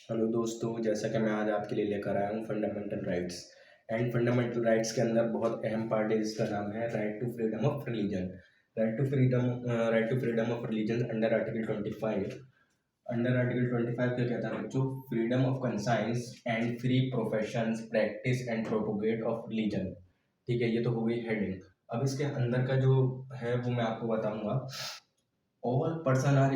Hello दोस्तों, जैसा कि मैं आज आपके लिए लेकर आया हूँ fundamental rights. And fundamental rights के अंदर बहुत अहम पार्ट है जिसका नाम है right to freedom of religion. Right to freedom of religion under article 25। Under article 25 क्या कहता है बच्चों? Freedom of conscience and free professions practice and propagate of religion. ठीक है, ये तो हो गई हेडिंग। अब इसके अंदर का जो है वो मैं आपको बताऊंगा। All person are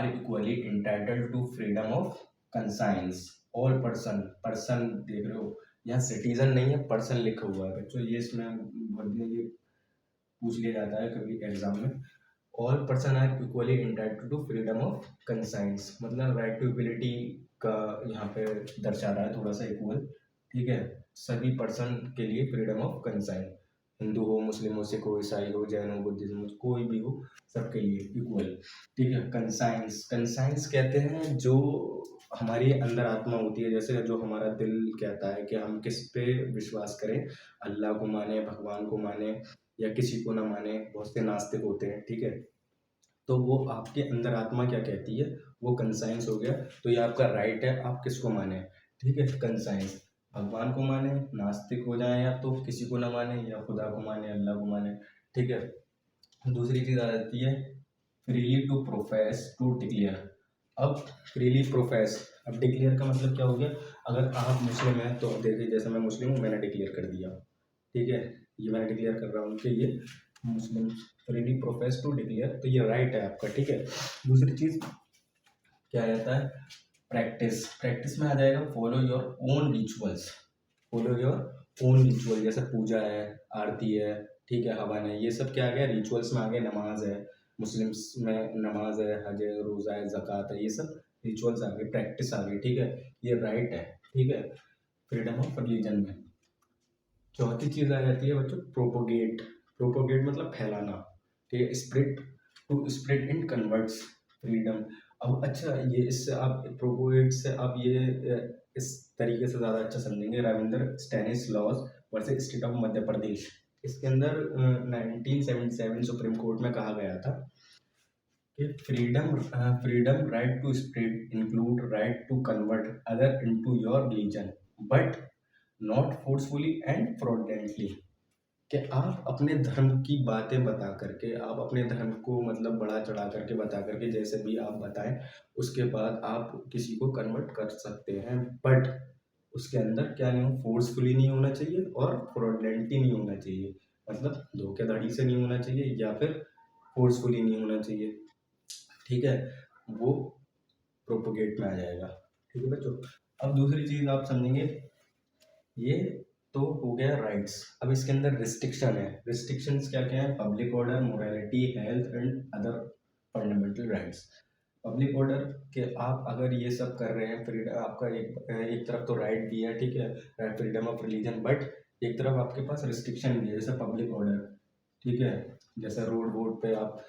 equally entitled to freedom of conscience. All person देख रहे हो, यहाँ सिटीजन नहीं है, पर्सन लिखा हुआ है बच्चों। ये इसमें ये पूछ लिया जाता है कभी एग्जाम में। All person are equally entitled to freedom of conscience, मतलब राइट टू इक्वलिटी का यहाँ पे दर्शा रहा है थोड़ा सा इक्वल। ठीक है, सभी पर्सन के लिए फ्रीडम ऑफ कंसाइंस, हिंदू हो, मुस्लिम हो, सिख हो, ईसाई हो, जैन हो, बुद्धिज्म हो, कोई भी हो, सबके लिए इक्वल। ठीक है, कंसाइंस कंसाइंस कहते हैं जो हमारी अंदर आत्मा होती है, जैसे जो हमारा दिल कहता है कि हम किस पे विश्वास करें, अल्लाह को माने, भगवान को माने या किसी को ना माने। बहुत से नास्तिक होते हैं, ठीक है। तो वो आपके अंदर आत्मा क्या कहती है, वो कंसाइंस हो गया। तो ये आपका राइट है, आप किसको माने। ठीक है, कंसाइंस, भगवान को माने, नास्तिक हो जाए, या तो किसी को ना माने, या खुदा को माने, अल्लाह को माने। ठीक है, दूसरी चीज़ आ जाती है freely to profess to declare. अब फ्रीली प्रोफेस, अब डिक्लेयर का मतलब क्या हो गया? अगर आप मुस्लिम हैं तो देखिए, जैसे मैं मुस्लिम हूँ, मैंने डिक्लेयर कर दिया। ठीक है, ये मैं डिक्लेयर कर रहा हूँ कि ये मुस्लिम, फ्रीली प्रोफेस टू डिक्लेयर, तो ये राइट है आपका। ठीक है, दूसरी चीज़ क्या आ जाता है? प्रैक्टिस। प्रैक्टिस में आ जाएगा follow your own rituals. Follow your own ritual, जैसे पूजा है, आरती है, ठीक है, हवन है, ये सब क्या आ गया? रिचुअल्स में आ गया। नमाज है, मुस्लिम्स में नमाज है, हज है, रोज़ा है, ज़कात है, ये सब रिचुअल्स आ गए, प्रैक्टिस आ गई। ठीक है, ये राइट है। ठीक है, फ्रीडम ऑफ रिलीजन में चौथी चीज़ आ जाती है बच्चों प्रोपोगेट। प्रोपोगेट मतलब फैलाना। ठीक है, spread, to spread in converts freedom. अब अच्छा, ये इससे आप प्रोपोगेट से आप ये इस तरीके से ज़्यादा अच्छा समझेंगे। Ravindra Stanislaus versus state of Madhya Pradesh. इसके अंदर 1977 सुप्रीम कोर्ट में कहा गया था कि freedom right to spread include right to convert other into your religion but not forcefully and fraudulently. कि आप अपने धर्म की बातें बता करके, आप अपने धर्म को मतलब बढ़ा चढ़ा करके बता करके, जैसे भी आप बताएं, उसके बाद आप किसी को कन्वर्ट कर सकते हैं, बट उसके अंदर क्या नहीं हो, फोर्सफुली नहीं होना चाहिए और फ्रॉडलेंटली नहीं होना चाहिए। मतलब धोखेधड़ी से नहीं होना चाहिए या फिर फोर्सफुली नहीं होना चाहिए। ठीक है, वो प्रोपोगेट में आ जाएगा। ठीक है बच्चों, अब दूसरी चीज़ आप समझेंगे, ये तो हो गया राइट्स। अब इसके अंदर रिस्ट्रिक्शन है। रिस्ट्रिक्शंस क्या क्या है? Public order, morality, health and other fundamental rights. Public order के आप अगर ये सब कर रहे हैं, फ्रीडम आपका एक तरफ तो राइट भी है, ठीक है, फ्रीडम ऑफ रिलीजन, बट एक तरफ आपके पास रिस्ट्रिक्शन भी है, जैसे पब्लिक ऑर्डर। ठीक है, जैसे रोड वोड पे आप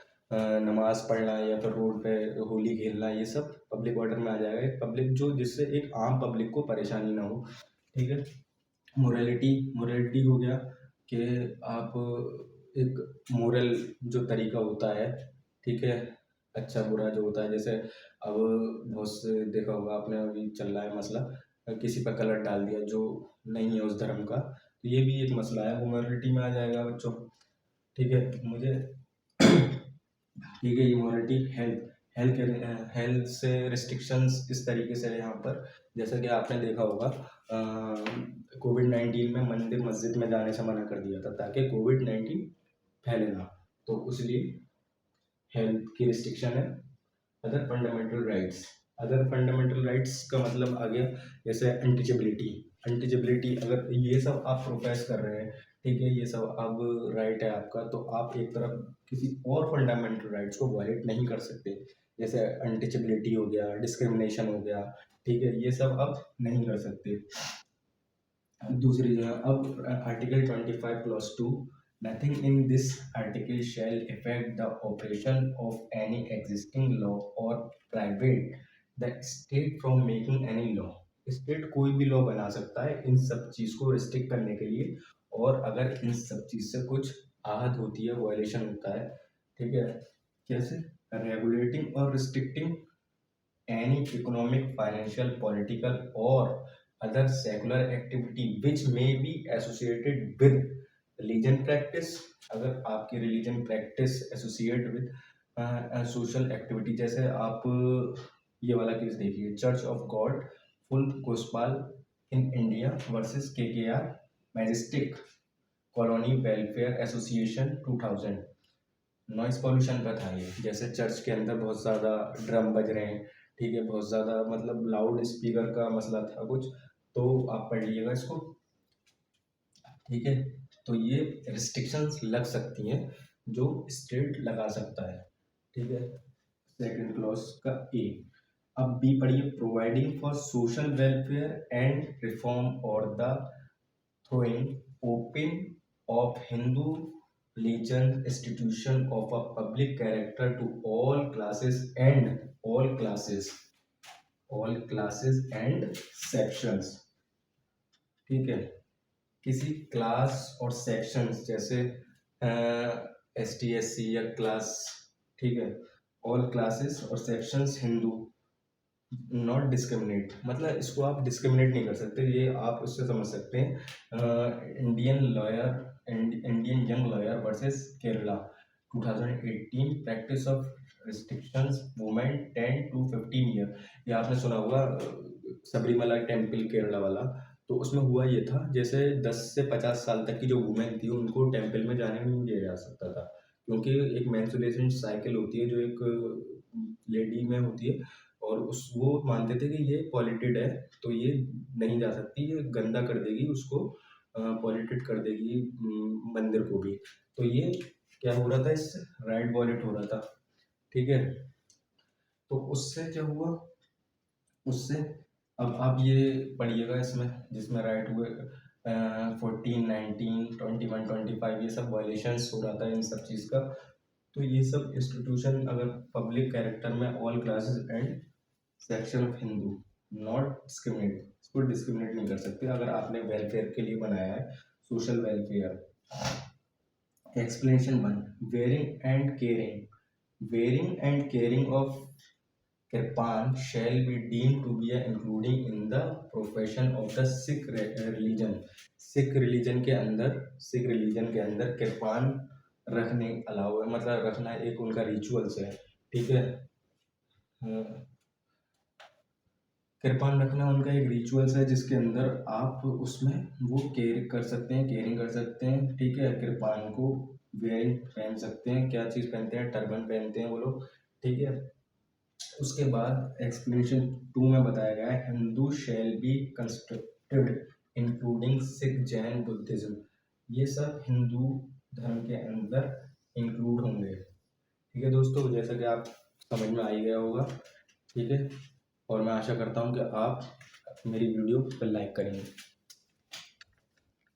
नमाज पढ़ना या फिर रोड पे होली खेलना, ये सब पब्लिक ऑर्डर में आ जाएगा। एक पब्लिक जो, जिससे एक आम पब्लिक को परेशानी ना हो। ठीक है, मोरालिटी, मोरालिटी हो गया कि आप एक मोरल जो तरीका होता है, ठीक है, अच्छा बुरा जो होता है, जैसे अब बहुत से देखा होगा आपने, अभी चल रहा है मसला, किसी पर कलर डाल दिया जो नहीं है उस धर्म का, तो ये भी एक मसला है, वो मोरालिटी में आ जाएगा बच्चों। ठीक है, मुझे ठीक है, ये मोरालिटी। हेल्थ, हेल्थ से रिस्ट्रिक्शंस इस तरीके से है यहाँ पर, जैसा कि आपने देखा होगा कोविड-19 में मंदिर मस्जिद में जाने से मना कर दिया था ताकि कोविड-19 फैले ना, तो इसलिए हेल्थ की रिस्ट्रिक्शन है। Other fundamental rights, other fundamental rights का मतलब आ गया जैसे अनटचेबिलिटी। अनटचेबिलिटी, अगर ये सब आप प्रोफेस कर रहे हैं, ठीक है, ये सब अब राइट है आपका, तो आप एक तरफ किसी और फंडामेंटल राइट्स को वायलेट नहीं कर सकते। जैसे अनटचेबिलिटी हो गया, डिस्क्रिमिनेशन हो गया, ठीक है, ये सब अब नहीं कर सकते। दूसरी अब article 25 clause 2, nothing in this article shall effect the operation of any existing law और private the state from making any law. State कोई भी लॉ बना सकता है इन सब चीज़ को रिस्ट्रिक्ट करने के लिए, और अगर इन सब चीज़ से कुछ आहत होती है, वायलेशन होता है, ठीक है, कैसे? रेगुलेटिंग और restricting any economic, financial, political or other secular activity which may be associated with religion practice. अगर आपकी religion practice associate with social activity, जैसे आप ये वाला केस देखिए, church of god full gospel in India versus KKR majestic colony welfare association 2000। Noise pollution का था ये, जैसे चर्च के अंदर बहुत ज़्यादा ड्रम बज रहे हैं, ठीक है, बहुत ज़्यादा मतलब लाउड स्पीकर का मसला था कुछ, तो आप पढ़ लीजिएगा इसको, ठीक है। तो ये रिस्ट्रिक्शंस लग सकती हैं जो स्टेट लगा सकता है, ठीक है, सेकंड क्लॉज का ए। अब बी पढ़िए, providing for social welfare and reform और the throwing open of Hindu religion institution of a public character to all classes and sections, ठीक है। किसी क्लास और सेक्शंस जैसे ST SC या क्लास, ठीक है, ऑल क्लासेस और सेक्शंस हिंदू, नॉट डिस्क्रिमिनेट, मतलब इसको आप डिस्क्रिमिनेट नहीं कर सकते, ये आप उससे समझ सकते हैं। Indian young lawyer versus Kerala 2018 practice of restrictions women 10 to 15 year. ये आपने सुना होगा सबरीमला टेम्पल केरला वाला, तो उसमें हुआ ये था, जैसे 10 से 50 साल तक की जो वुमेन थी उनको टेम्पल में जाने नहीं दिया जा सकता था, क्योंकि एक मेंस्ट्रुएशन साइकिल होती है जो एक लेडी में होती है, और उस वो मानते थे कि ये पॉल्यूटेड है, तो ये नहीं जा सकती, ये गंदा कर देगी उसको, पॉल्यूटेड कर देगी मंदिर को भी। तो ये क्या हो रहा था, इससे राइट वॉलेट हो रहा था, ठीक है। तो उससे क्या हुआ, उससे अब आप ये पढ़िएगा इसमें जिसमें राइट हुए 14, 19, 21, 25, ये सब वायलेशंस हो रहा था इन सब चीज़ का। तो ये सब इंस्टीट्यूशन अगर पब्लिक कैरेक्टर में all classes and section of Hindu, not discriminate, इसको डिस्क्रिमिनेट नहीं कर सकते अगर आपने वेलफेयर के लिए बनाया है, social welfare. Explanation 1, wearing and caring of kirpan shall be deemed to be including in the profession of the Sikh religion। Sikh religion के अंदर किरपान रखने अलाउ है, मतलब रखना एक उनका रिचुअल्स है, ठीक है। किरपान रखना उनका एक रिचुअल्स है जिसके अंदर आप उसमें वो केयरिंग कर सकते हैं, ठीक है। किरपान को वेयरिंग पहन सकते हैं, क्या चीज़ पहनते हैं, टर्बन पहनते हैं वो लोग, ठीक है। उसके बाद एक्सप्लेनेशन 2 में बताया गया है, Hindu shall be constructed including Sikh, Jain, Buddhism, ये सब हिंदू धर्म के अंदर इंक्लूड होंगे, ठीक है दोस्तों, जैसा कि आप समझ में आ ही गया होगा, ठीक है। और मैं आशा करता हूँ कि आप मेरी वीडियो पर लाइक करेंगे।